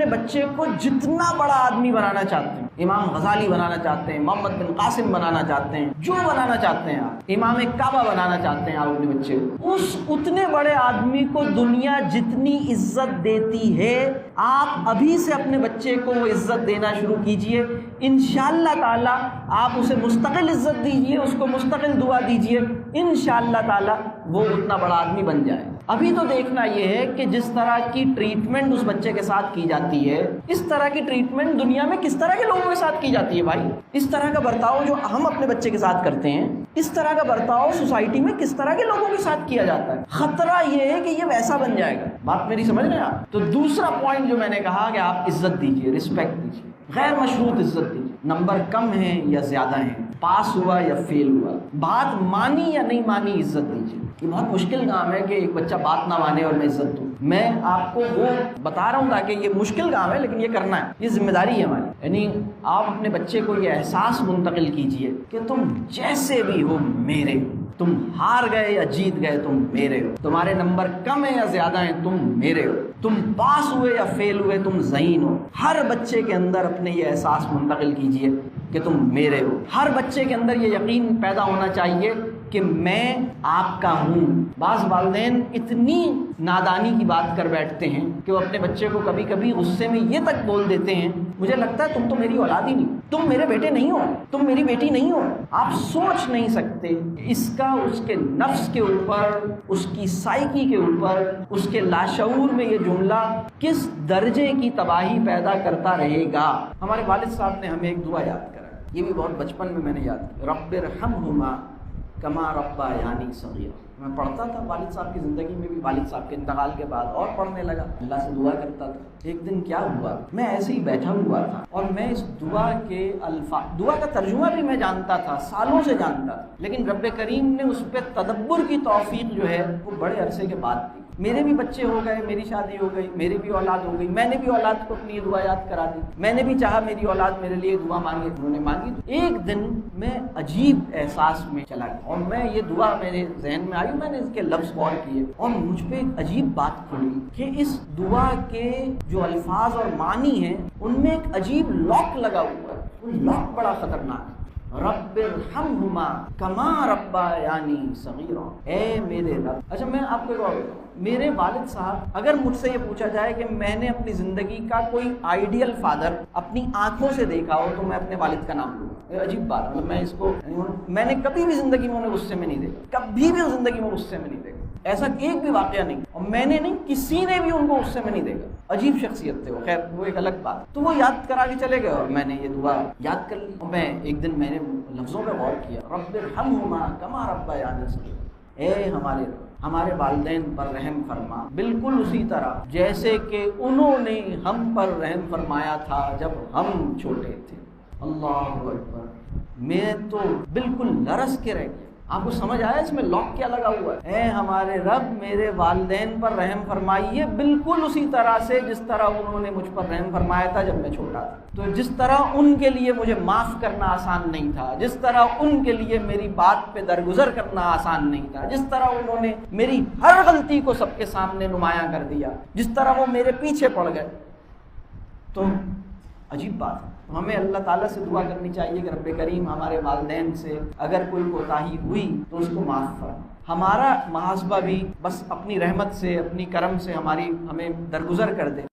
اپنے بچے کو جتنا بڑا آدمی بنانا چاہتے ہیں، امام غزالی بنانا چاہتے ہیں، محمد بن قاسم بنانا چاہتے ہیں، جو بنانا چاہتے ہیں آپ، امام کعبہ بنانا چاہتے ہیں آپ اپنے بچے کو، اس اتنے بڑے آدمی کو دنیا جتنی عزت دیتی ہے، آپ ابھی سے اپنے بچے کو وہ عزت دینا شروع کیجئے، انشاءاللہ تعالی آپ اسے مستقل عزت دیجئے، اس کو مستقل دعا دیجئے، انشاءاللہ تعالی وہ اتنا بڑا آدمی بن جائے۔ ابھی تو دیکھنا یہ ہے کہ جس طرح کی ٹریٹمنٹ اس بچے کے ساتھ کی جاتی ہے، اس طرح کی ٹریٹمنٹ دنیا میں کس طرح کے لوگوں کے ساتھ کی جاتی ہے بھائی۔ اس طرح کا برتاؤ جو ہم اپنے بچے کے ساتھ کرتے ہیں، اس طرح کا برتاؤ سوسائٹی میں کس طرح کے لوگوں کے ساتھ کیا جاتا ہے۔ خطرہ یہ ہے کہ یہ ویسا بن جائے گا۔ بات میری سمجھ رہے ہیں آپ؟ تو دوسرا پوائنٹ جو میں نے کہا کہ آپ عزت دیجیے، رسپیکٹ دیجیے، غیر مشروط عزت دیجیے۔ نمبر کم ہیں یا زیادہ ہیں، پاس ہوا یا فیل ہوا، بات مانی یا نہیں مانی، عزت دیجیے۔ یہ بہت مشکل کام ہے کہ ایک بچہ بات نہ مانے اور میں عزت دوں۔ میں آپ کو وہ بتا رہا ہوں تاکہ یہ مشکل کام ہے لیکن یہ کرنا ہے، یہ ذمہ داری ہے ہماری۔ یعنی آپ اپنے بچے کو یہ احساس منتقل کیجئے کہ تم جیسے بھی ہو میرے ہو، تم ہار گئے یا جیت گئے تم میرے ہو، تمہارے نمبر کم ہیں یا زیادہ ہیں تم میرے ہو، تم پاس ہوئے یا فیل ہوئے تم ذہین ہو۔ ہر بچے کے اندر اپنے یہ احساس منتقل کیجئے کہ تم میرے ہو۔ ہر بچے کے اندر یہ یقین پیدا ہونا چاہیے کہ میں آپ کا ہوں۔ بعض والدین اتنی نادانی کی بات کر بیٹھتے ہیں کہ وہ اپنے بچے کو کبھی کبھی غصے میں یہ تک بول دیتے ہیں، مجھے لگتا ہے تم تو میری اولاد ہی نہیں، تم میرے بیٹے نہیں ہو، تم میری بیٹی نہیں ہو۔ آپ سوچ نہیں سکتے اس کا اس کے نفس کے اوپر، اس کی سائیکی کے اوپر، اس کے لاشعور میں یہ جملہ کس درجے کی تباہی پیدا کرتا رہے گا۔ ہمارے والد صاحب نے ہمیں ایک دعا یاد کرا، یہ بھی بہت بچپن میں نے یاد کیا، رب ارحمہما کما ربیانی صغیرا۔ میں پڑھتا تھا، والد صاحب کی زندگی میں بھی والد صاحب کے انتقال کے بعد اور پڑھنے لگا، اللہ سے دعا کرتا تھا۔ ایک دن کیا ہوا، میں ایسے ہی بیٹھا ہوا تھا اور میں اس دعا کے الفاظ، دعا کا ترجمہ بھی میں جانتا تھا، سالوں سے جانتا تھا، لیکن رب کریم نے اس پہ تدبر کی توفیق جو ہے وہ بڑے عرصے کے بعد دی۔ میرے بھی بچے ہو گئے، میری شادی ہو گئی، میری بھی اولاد ہو گئی، میں نے بھی اولاد کو اپنی دعا یاد کرا دی، میں نے بھی چاہا میری اولاد میرے لیے دعا مانگے، انہوں نے مانگی۔ ایک دن میں عجیب احساس میں چلا گیا اور میں یہ دعا میرے ذہن میں آئی، میں نے اس کے لفظ غور کیے اور مجھ پہ ایک عجیب بات کھلی کہ اس دعا کے جو الفاظ اور معنی ہیں ان میں ایک عجیب لاک لگا ہوا ہے، وہ لاک بڑا خطرناک ہے۔ رب ارحمہما کما ربیانی صغیرا، اے میرے رب۔ اچھا میں آپ کو ایک اور بتاؤں، میرے والد صاحب، اگر مجھ سے یہ پوچھا جائے کہ میں نے اپنی زندگی کا کوئی آئیڈیل فادر اپنی آنکھوں سے دیکھا ہو تو میں اپنے والد کا نام لوں گا۔ عجیب بات ہے، میں اس کو، میں نے کبھی بھی زندگی میں انہیں غصے میں نہیں دیکھا، کبھی بھی زندگی میں غصے میں نہیں دیکھا، ایسا ایک بھی واقعہ نہیں، اور میں نے نہیں، کسی نے بھی ان کو غصے میں نہیں دیکھا۔ عجیب شخصیت تھے وہ، خیر وہ ایک الگ بات۔ تو وہ یاد کرا کے چلے گئے اور میں نے یہ دعا یاد کر لی۔ اور میں ایک دن میں نے لفظوں پہ غور کیا، رب ارحمہما کما ربیانی صغیرا، اے ہمارے رب، ہمارے والدین پر رحم فرما، بالکل اسی طرح جیسے کہ انہوں نے ہم پر رحم فرمایا تھا جب ہم چھوٹے تھے۔ اللہ اکبر، میں تو بالکل لرز کے رہ گیا۔ آپ کو سمجھ آیا اس میں لاک کیا لگا ہوا ہے؟ اے ہمارے رب میرے والدین پر رحم فرمائیے بالکل اسی طرح سے جس طرح انہوں نے مجھ پر رحم فرمایا تھا جب میں چھوٹا تھا۔ تو جس طرح ان کے لیے مجھے معاف کرنا آسان نہیں تھا، جس طرح ان کے لیے میری بات پہ درگزر کرنا آسان نہیں تھا، جس طرح انہوں نے میری ہر غلطی کو سب کے سامنے نمایاں کر دیا، جس طرح وہ میرے پیچھے پڑ گئے، تو عجیب بات ہے۔ ہمیں اللہ تعالیٰ سے دعا کرنی چاہیے کہ رب کریم ہمارے والدین سے اگر کوئی کوتاہی ہوئی تو اس کو معاف فرما۔ ہمارا محاسبہ بھی بس اپنی رحمت سے، اپنی کرم سے ہمیں درگزر کر دے۔